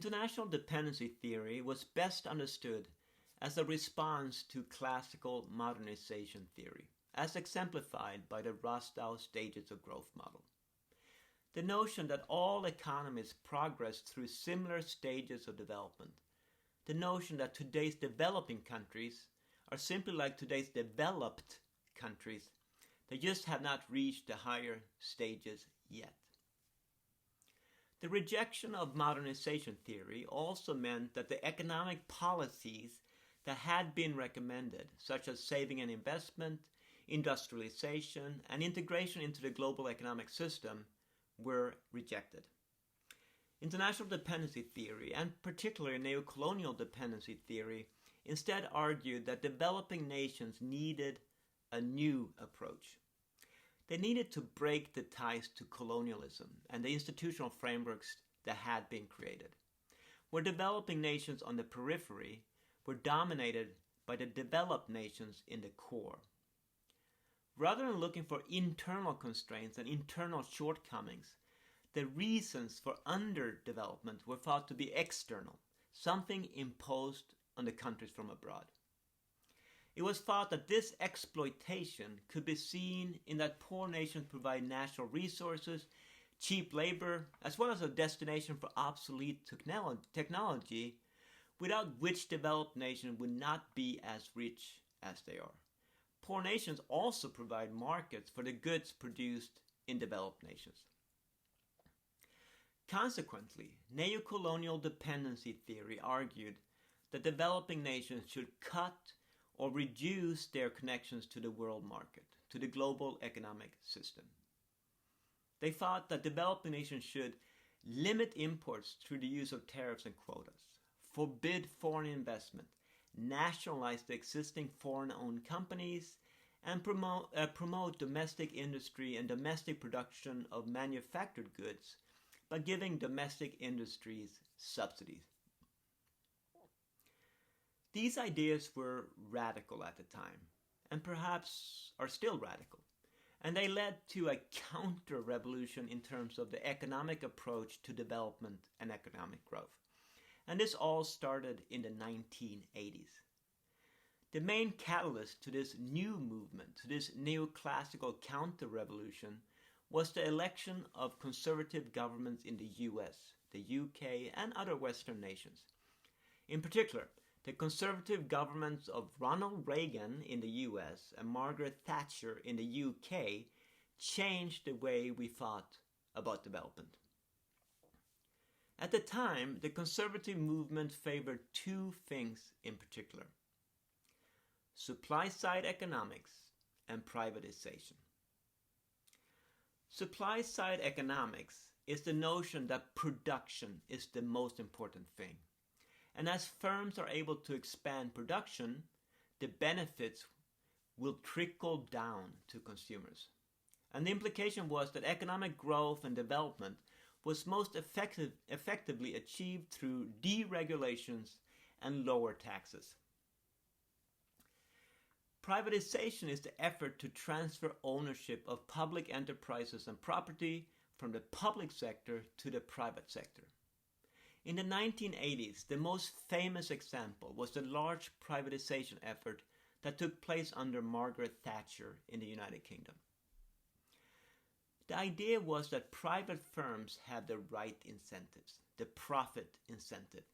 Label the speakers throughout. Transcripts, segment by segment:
Speaker 1: International dependency theory was best understood as a response to classical modernization theory, as exemplified by the Rostow stages of growth model. The notion that all economies progress through similar stages of development. The notion that today's developing countries are simply like today's developed countries. They just have not reached the higher stages yet. The rejection of modernization theory also meant that the economic policies that had been recommended, such as saving and investment, industrialization, and integration into the global economic system, were rejected. International dependency theory, and particularly neocolonial dependency theory, instead argued that developing nations needed a new approach. They needed to break the ties to colonialism and the institutional frameworks that had been created, where developing nations on the periphery were dominated by the developed nations in the core. Rather than looking for internal constraints and internal shortcomings, the reasons for underdevelopment were thought to be external, something imposed on the countries from abroad. It was thought that this exploitation could be seen in that poor nations provide natural resources, cheap labor, as well as a destination for obsolete technology, without which developed nations would not be as rich as they are. Poor nations also provide markets for the goods produced in developed nations. Consequently, neocolonial dependency theory argued that developing nations should cut or reduce their connections to the world market, to the global economic system. They thought that developing nations should limit imports through the use of tariffs and quotas, forbid foreign investment, nationalize the existing foreign-owned companies, and promote domestic industry and domestic production of manufactured goods by giving domestic industries subsidies. These ideas were radical at the time, and perhaps are still radical, and they led to a counter-revolution in terms of the economic approach to development and economic growth. And this all started in the 1980s. The main catalyst to this new movement, to this neoclassical counter-revolution, was the election of conservative governments in the US, the UK, and other Western nations. In particular, the conservative governments of Ronald Reagan in the US and Margaret Thatcher in the UK changed the way we thought about development. At the time, the conservative movement favored two things in particular: supply-side economics and privatization. Supply-side economics is the notion that production is the most important thing. And as firms are able to expand production, the benefits will trickle down to consumers. And the implication was that economic growth and development was most effectively achieved through deregulations and lower taxes. Privatization is the effort to transfer ownership of public enterprises and property from the public sector to the private sector. In the 1980s, the most famous example was the large privatization effort that took place under Margaret Thatcher in the United Kingdom. The idea was that private firms have the right incentives, the profit incentive,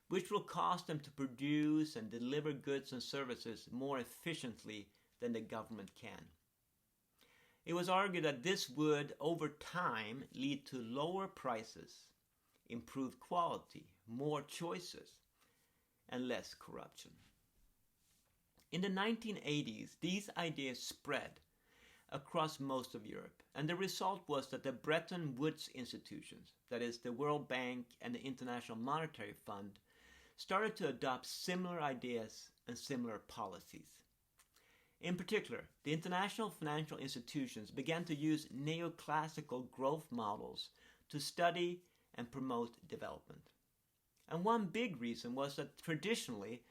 Speaker 1: which will cause them to produce and deliver goods and services more efficiently than the government can. It was argued that this would, over time, lead to lower prices, improved quality, more choices, and less corruption. In the 1980s, these ideas spread across most of Europe, and the result was that the Bretton Woods institutions, that is the World Bank and the International Monetary Fund, started to adopt similar ideas and similar policies. In particular, the international financial institutions began to use neoclassical growth models to study and promote development. And one big reason was that traditionally,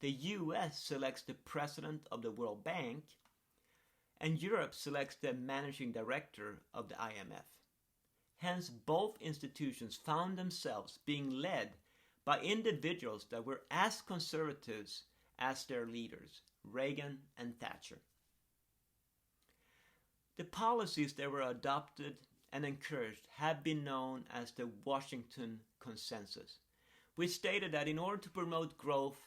Speaker 1: the US selects the president of the World Bank, and Europe selects the managing director of the IMF. Hence, both institutions found themselves being led by individuals that were as conservatives as their leaders, Reagan and Thatcher. The policies that were adopted and encouraged have been known as the Washington Consensus, which stated that in order to promote growth,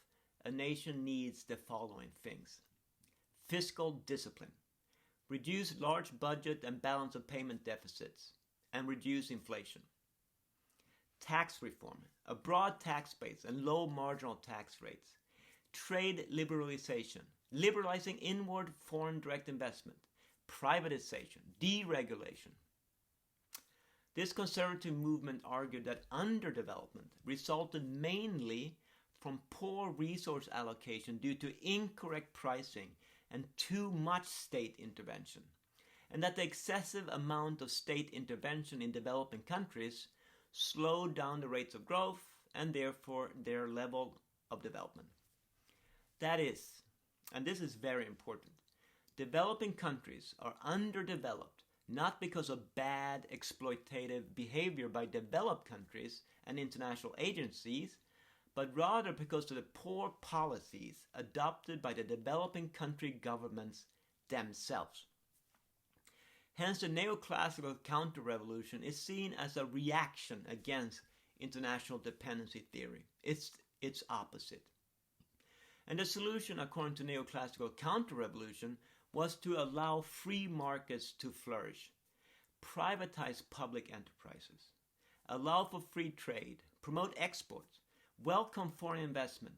Speaker 1: a nation needs the following things: fiscal discipline, reduce large budget and balance of payment deficits, and reduce inflation; tax reform, a broad tax base and low marginal tax rates; trade liberalization, liberalizing inward foreign direct investment; privatization, deregulation. This conservative movement argued that underdevelopment resulted mainly from poor resource allocation due to incorrect pricing and too much state intervention, and that the excessive amount of state intervention in developing countries slowed down the rates of growth and therefore their level of development. That is, and this is very important, developing countries are underdeveloped not because of bad exploitative behavior by developed countries and international agencies, but rather because of the poor policies adopted by the developing country governments themselves. Hence, the neoclassical counterrevolution is seen as a reaction against international dependency theory. It's its opposite. And the solution, according to neoclassical counterrevolution, was to allow free markets to flourish, privatize public enterprises, allow for free trade, promote exports, welcome foreign investment,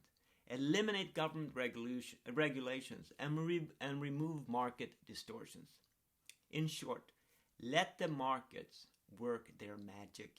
Speaker 1: eliminate government regulations, and remove market distortions. In short, let the markets work their magic.